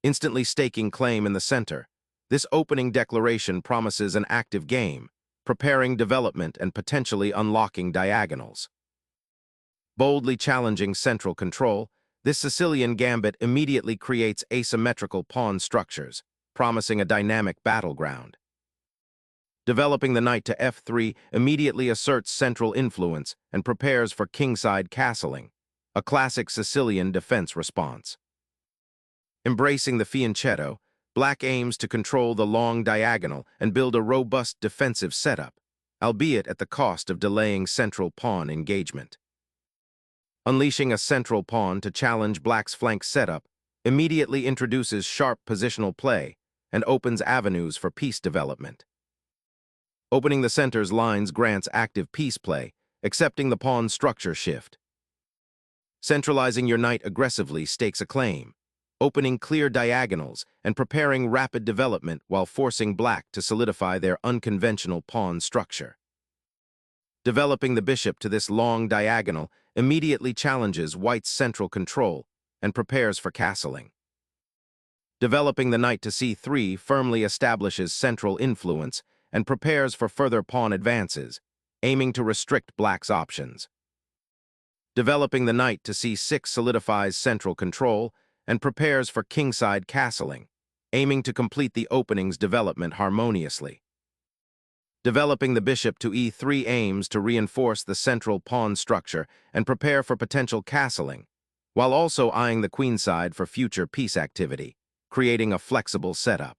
instantly staking claim in the center. This opening declaration promises an active game, preparing development and potentially unlocking diagonals. Boldly challenging central control, this Sicilian gambit immediately creates asymmetrical pawn structures, promising a dynamic battleground. Developing the knight to f3 immediately asserts central influence and prepares for kingside castling, a classic Sicilian defense response. Embracing the fianchetto, Black aims to control the long diagonal and build a robust defensive setup, albeit at the cost of delaying central pawn engagement. Unleashing a central pawn to challenge Black's flank setup immediately introduces sharp positional play and opens avenues for piece development. Opening the center's lines grants active piece play, accepting the pawn structure shift. Centralizing your knight aggressively stakes a claim, opening clear diagonals and preparing rapid development while forcing Black to solidify their unconventional pawn structure. Developing the bishop to this long diagonal immediately challenges White's central control and prepares for castling. Developing the knight to c3 firmly establishes central influence and prepares for further pawn advances, aiming to restrict Black's options. Developing the knight to c6 solidifies central control and prepares for kingside castling, aiming to complete the opening's development harmoniously. Developing the bishop to e3 aims to reinforce the central pawn structure and prepare for potential castling, while also eyeing the queenside for future piece activity, creating a flexible setup.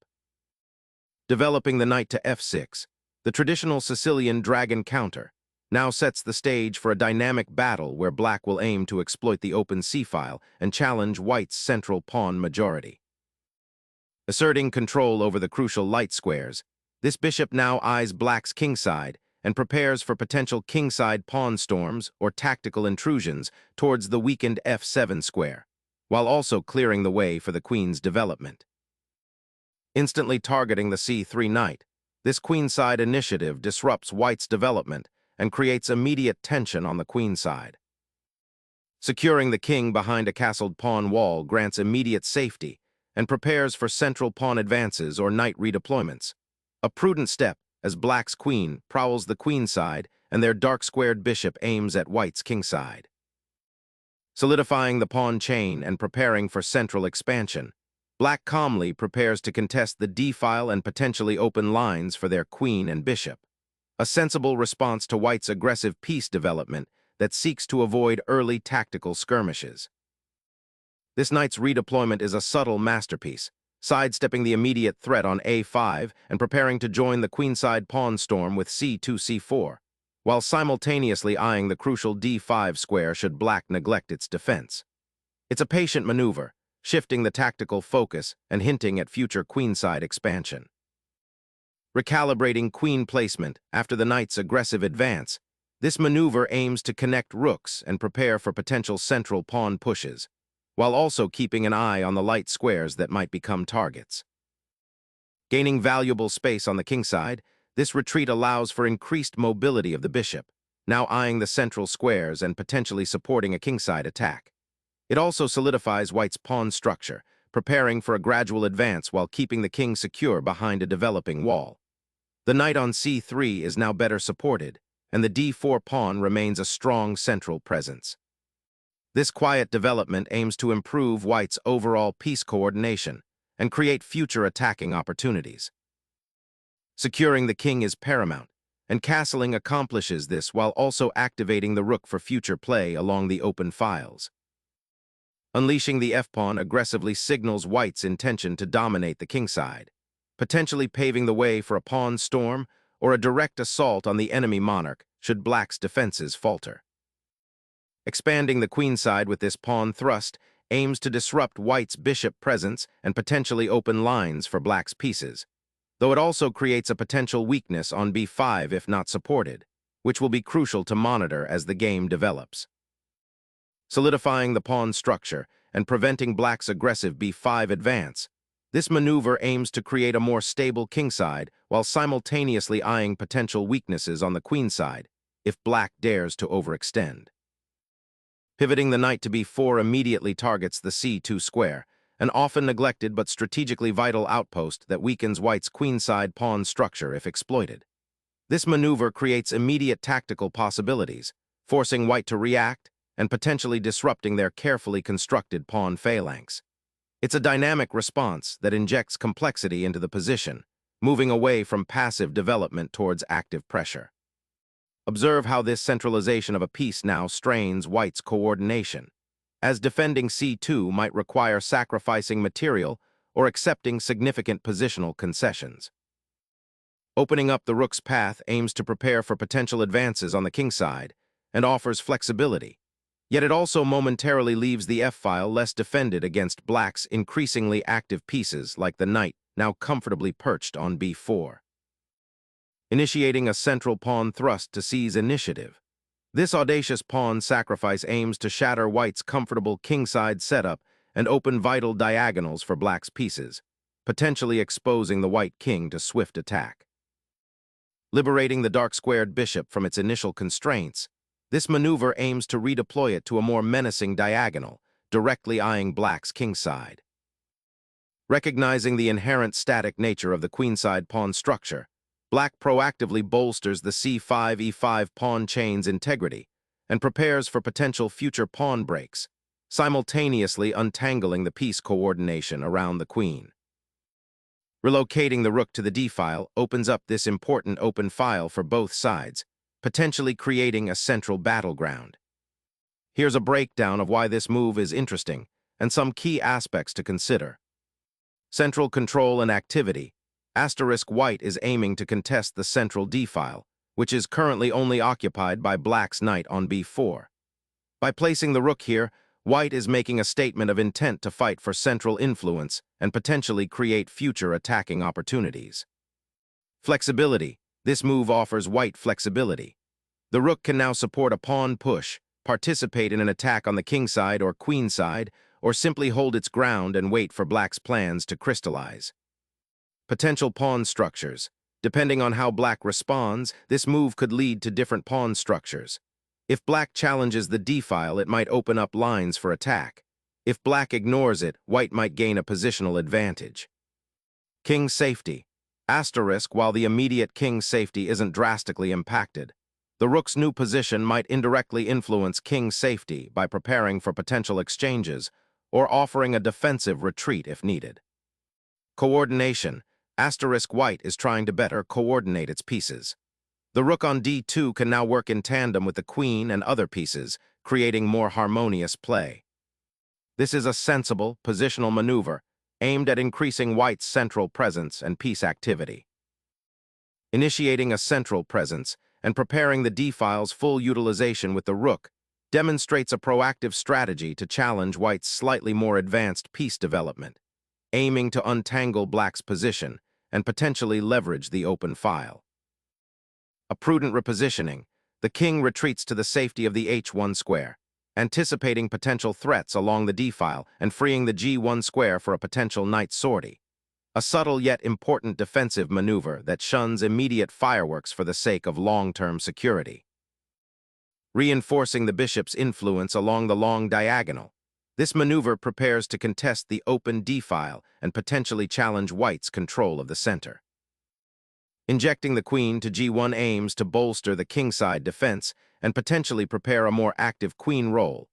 Developing the knight to f6, the traditional Sicilian-Dragon counter, now sets the stage for a dynamic battle where Black will aim to exploit the open c-file and challenge White's central pawn majority. Asserting control over the crucial light squares, this bishop now eyes Black's kingside and prepares for potential kingside pawn storms or tactical intrusions towards the weakened f7 square, while also clearing the way for the queen's development. Instantly targeting the c3 knight, this queenside initiative disrupts White's development and creates immediate tension on the queenside. Securing the king behind a castled pawn wall grants immediate safety and prepares for central pawn advances or knight redeployments, a prudent step as Black's queen prowls the queenside and their dark-squared bishop aims at White's kingside. Solidifying the pawn chain and preparing for central expansion, Black calmly prepares to contest the d-file and potentially open lines for their queen and bishop, a sensible response to White's aggressive piece development that seeks to avoid early tactical skirmishes. This knight's redeployment is a subtle masterpiece, sidestepping the immediate threat on a5 and preparing to join the queenside pawn storm with c2-c4, while simultaneously eyeing the crucial d5 square should Black neglect its defense. It's a patient maneuver, shifting the tactical focus and hinting at future queenside expansion. Recalibrating queen placement after the knight's aggressive advance, this maneuver aims to connect rooks and prepare for potential central pawn pushes, while also keeping an eye on the light squares that might become targets. Gaining valuable space on the kingside, this retreat allows for increased mobility of the bishop, now eyeing the central squares and potentially supporting a kingside attack. It also solidifies White's pawn structure, preparing for a gradual advance while keeping the king secure behind a developing wall. The knight on c3 is now better supported, and the d4 pawn remains a strong central presence. This quiet development aims to improve White's overall piece coordination and create future attacking opportunities. Securing the king is paramount, and castling accomplishes this while also activating the rook for future play along the open files. Unleashing the f-pawn aggressively signals White's intention to dominate the kingside, potentially paving the way for a pawn storm or a direct assault on the enemy monarch should Black's defenses falter. Expanding the queenside with this pawn thrust aims to disrupt White's bishop presence and potentially open lines for Black's pieces, though it also creates a potential weakness on b5 if not supported, which will be crucial to monitor as the game develops. Solidifying the pawn structure and preventing Black's aggressive b5 advance, this maneuver aims to create a more stable kingside while simultaneously eyeing potential weaknesses on the queenside if Black dares to overextend. Pivoting the knight to b4 immediately targets the c2 square, an often neglected but strategically vital outpost that weakens white's queenside pawn structure if exploited. This maneuver creates immediate tactical possibilities, forcing white to react and potentially disrupting their carefully constructed pawn phalanx. It's a dynamic response that injects complexity into the position, moving away from passive development towards active pressure. Observe how this centralization of a piece now strains white's coordination, as defending c2 might require sacrificing material or accepting significant positional concessions. Opening up the rook's path aims to prepare for potential advances on the king side and offers flexibility, yet it also momentarily leaves the f-file less defended against black's increasingly active pieces like the knight now comfortably perched on b4. Initiating a central pawn thrust to seize initiative. This audacious pawn sacrifice aims to shatter white's comfortable kingside setup and open vital diagonals for black's pieces, potentially exposing the white king to swift attack. Liberating the dark-squared bishop from its initial constraints, this maneuver aims to redeploy it to a more menacing diagonal, directly eyeing black's kingside. Recognizing the inherent static nature of the queenside pawn structure, black proactively bolsters the c5-e5 pawn chain's integrity and prepares for potential future pawn breaks, simultaneously untangling the piece coordination around the queen. Relocating the rook to the d-file opens up this important open file for both sides, potentially creating a central battleground. Here's a breakdown of why this move is interesting and some key aspects to consider. Central control and activity. White is aiming to contest the central d-file, which is currently only occupied by black's knight on b4. By placing the rook here, white is making a statement of intent to fight for central influence and potentially create future attacking opportunities. Flexibility. This move offers white flexibility. The rook can now support a pawn push, participate in an attack on the king side or queen side, or simply hold its ground and wait for black's plans to crystallize. Potential pawn structures. Depending on how black responds, this move could lead to different pawn structures. If black challenges the d-file, it might open up lines for attack. If black ignores it, white might gain a positional advantage. King safety. While the immediate king's safety isn't drastically impacted, the rook's new position might indirectly influence king's safety by preparing for potential exchanges or offering a defensive retreat if needed. Coordination. White is trying to better coordinate its pieces. The rook on d2 can now work in tandem with the queen and other pieces, creating more harmonious play. This is a sensible, positional maneuver aimed at increasing white's central presence and piece activity. Initiating a central presence and preparing the d-file's full utilization with the rook demonstrates a proactive strategy to challenge white's slightly more advanced piece development, aiming to untangle black's position and potentially leverage the open file. A prudent repositioning, the king retreats to the safety of the h1 square, anticipating potential threats along the d-file and freeing the g1 square for a potential knight sortie. A subtle yet important defensive maneuver that shuns immediate fireworks for the sake of long-term security. Reinforcing the bishop's influence along the long diagonal, this maneuver prepares to contest the open d-file and potentially challenge white's control of the center. Injecting the queen to g1 aims to bolster the kingside defense and potentially prepare a more active queen role,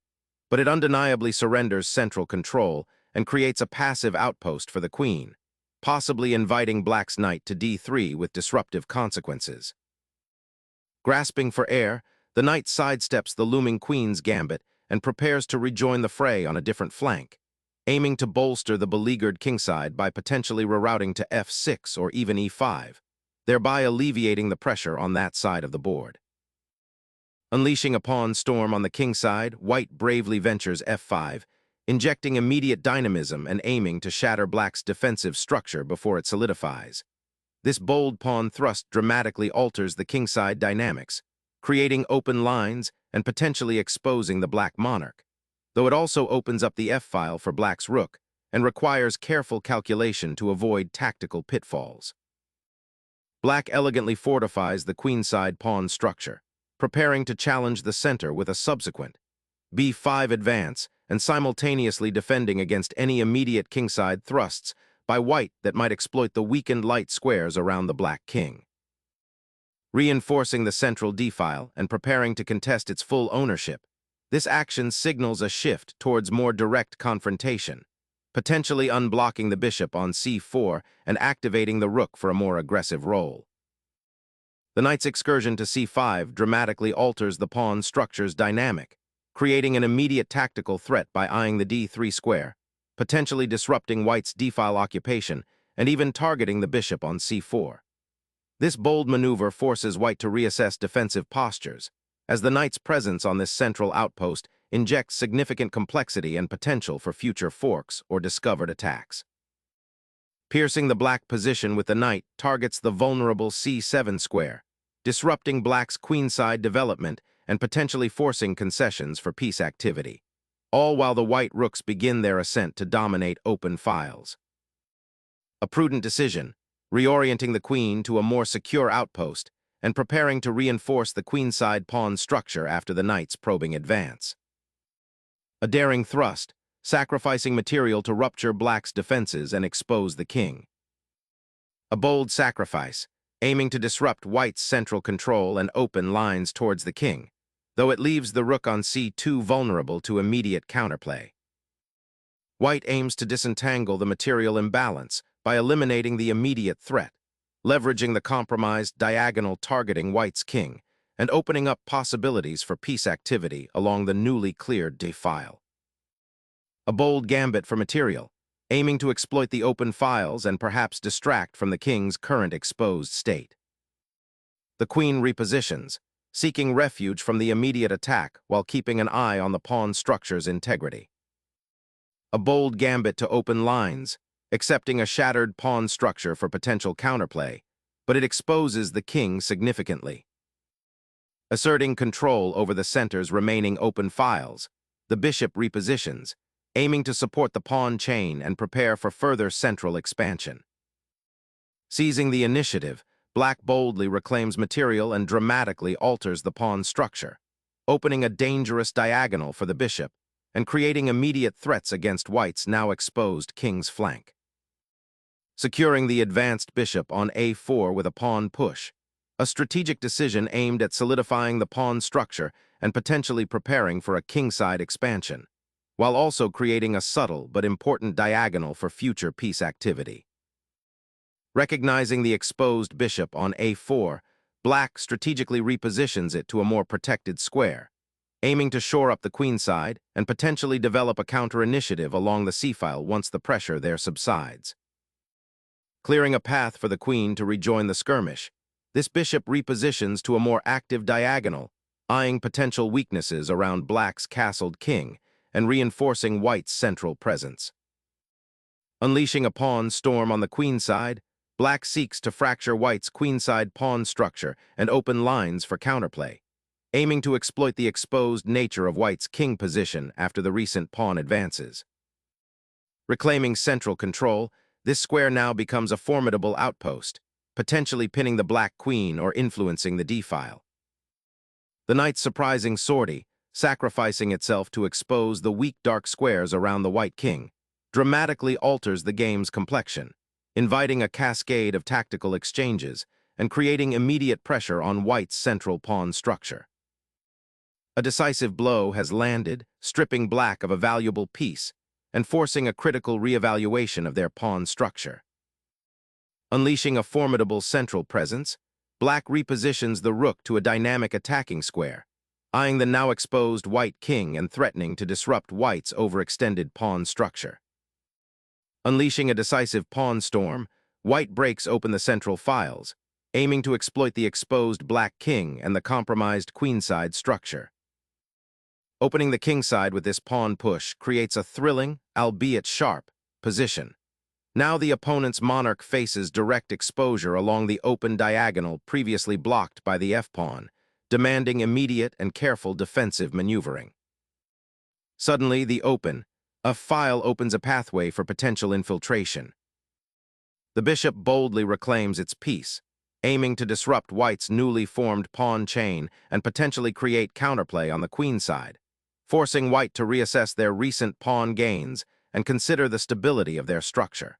but it undeniably surrenders central control and creates a passive outpost for the queen, possibly inviting black's knight to d3 with disruptive consequences. Grasping for air, the knight sidesteps the looming queen's gambit and prepares to rejoin the fray on a different flank, aiming to bolster the beleaguered kingside by potentially rerouting to f6 or even e5, thereby alleviating the pressure on that side of the board. Unleashing a pawn storm on the kingside, white bravely ventures f5, injecting immediate dynamism and aiming to shatter black's defensive structure before it solidifies. This bold pawn thrust dramatically alters the kingside dynamics, creating open lines and potentially exposing the black monarch, though it also opens up the f-file for black's rook and requires careful calculation to avoid tactical pitfalls. Black elegantly fortifies the queenside pawn structure, preparing to challenge the center with a subsequent b5 advance and simultaneously defending against any immediate kingside thrusts by white that might exploit the weakened light squares around the black king. Reinforcing the central d-file and preparing to contest its full ownership, this action signals a shift towards more direct confrontation, potentially unblocking the bishop on c4 and activating the rook for a more aggressive role. The knight's excursion to c5 dramatically alters the pawn structure's dynamic, creating an immediate tactical threat by eyeing the d3 square, potentially disrupting white's d-file occupation and even targeting the bishop on c4. This bold maneuver forces white to reassess defensive postures, as the knight's presence on this central outpost injects significant complexity and potential for future forks or discovered attacks. Piercing the black position with the knight targets the vulnerable c7 square, disrupting black's queenside development and potentially forcing concessions for piece activity, all while the white rooks begin their ascent to dominate open files. A prudent decision, reorienting the queen to a more secure outpost and preparing to reinforce the queenside pawn structure after the knight's probing advance. A daring thrust, sacrificing material to rupture black's defenses and expose the king. A bold sacrifice, aiming to disrupt white's central control and open lines towards the king, though it leaves the rook on c2 vulnerable to immediate counterplay. White aims to disentangle the material imbalance by eliminating the immediate threat, leveraging the compromised diagonal targeting white's king and opening up possibilities for piece activity along the newly cleared d-file. A bold gambit for material, aiming to exploit the open files and perhaps distract from the king's current exposed state. The queen repositions, seeking refuge from the immediate attack while keeping an eye on the pawn structure's integrity. A bold gambit to open lines, accepting a shattered pawn structure for potential counterplay, but it exposes the king significantly. Asserting control over the center's remaining open files, the bishop repositions, aiming to support the pawn chain and prepare for further central expansion. Seizing the initiative, black boldly reclaims material and dramatically alters the pawn structure, opening a dangerous diagonal for the bishop and creating immediate threats against white's now exposed king's flank. Securing the advanced bishop on a4 with a pawn push, a strategic decision aimed at solidifying the pawn structure and potentially preparing for a kingside expansion, while also creating a subtle but important diagonal for future piece activity. Recognizing the exposed bishop on a4, black strategically repositions it to a more protected square, aiming to shore up the queenside and potentially develop a counter-initiative along the c-file once the pressure there subsides. Clearing a path for the queen to rejoin the skirmish, this bishop repositions to a more active diagonal, eyeing potential weaknesses around black's castled king and reinforcing white's central presence. Unleashing a pawn storm on the queenside, black seeks to fracture white's queenside pawn structure and open lines for counterplay, aiming to exploit the exposed nature of white's king position after the recent pawn advances. Reclaiming central control, this square now becomes a formidable outpost, potentially pinning the black queen or influencing the d-file. The knight's surprising sortie, sacrificing itself to expose the weak dark squares around the white king, dramatically alters the game's complexion, inviting a cascade of tactical exchanges and creating immediate pressure on white's central pawn structure. A decisive blow has landed, stripping black of a valuable piece and forcing a critical reevaluation of their pawn structure. Unleashing a formidable central presence, black repositions the rook to a dynamic attacking square, eyeing the now exposed white king and threatening to disrupt white's overextended pawn structure. Unleashing a decisive pawn storm, white breaks open the central files, aiming to exploit the exposed black king and the compromised queenside structure. Opening the kingside with this pawn push creates a thrilling, albeit sharp, position. Now the opponent's monarch faces direct exposure along the open diagonal previously blocked by the f-pawn, demanding immediate and careful defensive maneuvering. Suddenly, a file opens a pathway for potential infiltration. The bishop boldly reclaims its piece, aiming to disrupt white's newly formed pawn chain and potentially create counterplay on the queenside, forcing white to reassess their recent pawn gains and consider the stability of their structure.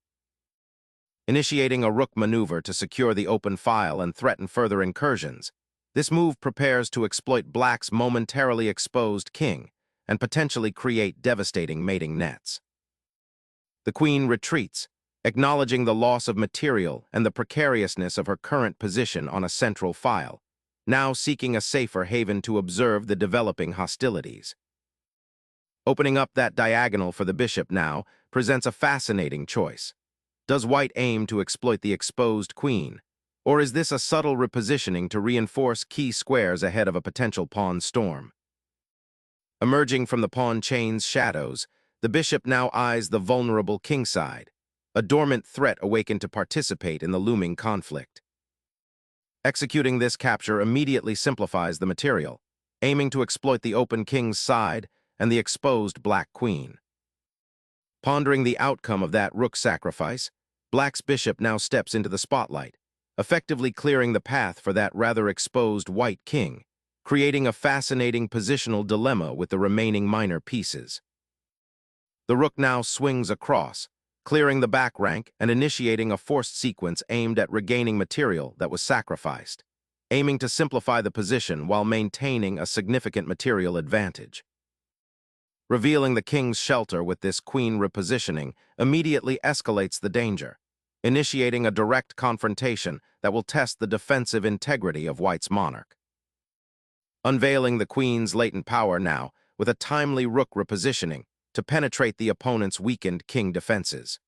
Initiating a rook maneuver to secure the open file and threaten further incursions, this move prepares to exploit black's momentarily exposed king and potentially create devastating mating nets. The queen retreats, acknowledging the loss of material and the precariousness of her current position on a central file, now seeking a safer haven to observe the developing hostilities. Opening up that diagonal for the bishop now presents a fascinating choice. Does white aim to exploit the exposed queen, or is this a subtle repositioning to reinforce key squares ahead of a potential pawn storm? Emerging from the pawn chain's shadows, the bishop now eyes the vulnerable kingside, a dormant threat awakened to participate in the looming conflict. Executing this capture immediately simplifies the material, aiming to exploit the open king's side and the exposed black queen. Pondering the outcome of that rook sacrifice, black's bishop now steps into the spotlight, effectively clearing the path for that rather exposed white king, creating a fascinating positional dilemma with the remaining minor pieces. The rook now swings across, clearing the back rank and initiating a forced sequence aimed at regaining material that was sacrificed, aiming to simplify the position while maintaining a significant material advantage. Revealing the king's shelter with this queen repositioning immediately escalates the danger, initiating a direct confrontation that will test the defensive integrity of white's monarch. Unveiling the queen's latent power now with a timely rook repositioning to penetrate the opponent's weakened king defenses.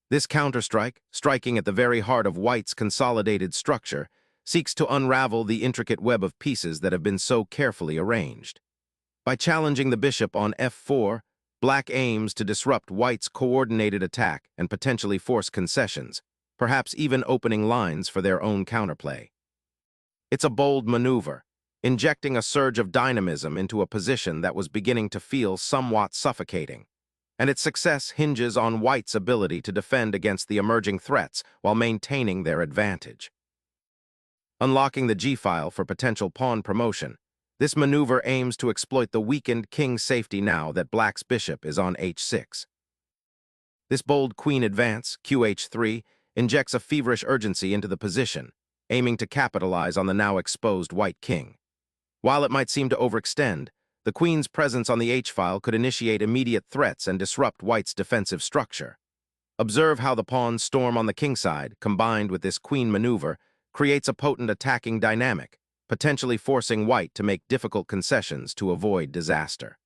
This counterstrike, striking at the very heart of white's consolidated structure, seeks to unravel the intricate web of pieces that have been so carefully arranged. By challenging the bishop on f4, black aims to disrupt white's coordinated attack and potentially force concessions, perhaps even opening lines for their own counterplay. It's a bold maneuver, injecting a surge of dynamism into a position that was beginning to feel somewhat suffocating, and its success hinges on white's ability to defend against the emerging threats while maintaining their advantage. Unlocking the g-file for potential pawn promotion, this maneuver aims to exploit the weakened king's safety now that black's bishop is on h6. This bold queen advance, qh3, injects a feverish urgency into the position, aiming to capitalize on the now exposed white king. While it might seem to overextend, the queen's presence on the h-file could initiate immediate threats and disrupt white's defensive structure. Observe how the pawns storm on the kingside, combined with this queen maneuver, creates a potent attacking dynamic, potentially forcing white to make difficult concessions to avoid disaster.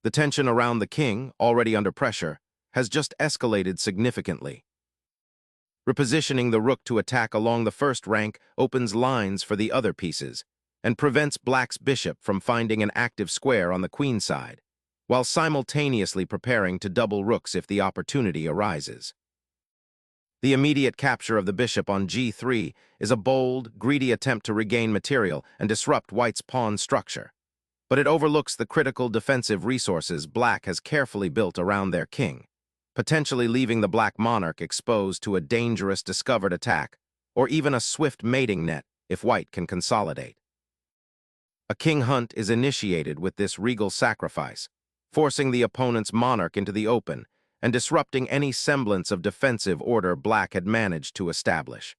The tension around the king, already under pressure, has just escalated significantly. Repositioning the rook to attack along the first rank opens lines for the other pieces and prevents black's bishop from finding an active square on the queen side, while simultaneously preparing to double rooks if the opportunity arises. The immediate capture of the bishop on g3 is a bold, greedy attempt to regain material and disrupt white's pawn structure, but it overlooks the critical defensive resources black has carefully built around their king, potentially leaving the black monarch exposed to a dangerous discovered attack or even a swift mating net if white can consolidate. A king hunt is initiated with this regal sacrifice, forcing the opponent's monarch into the open and disrupting any semblance of defensive order black had managed to establish.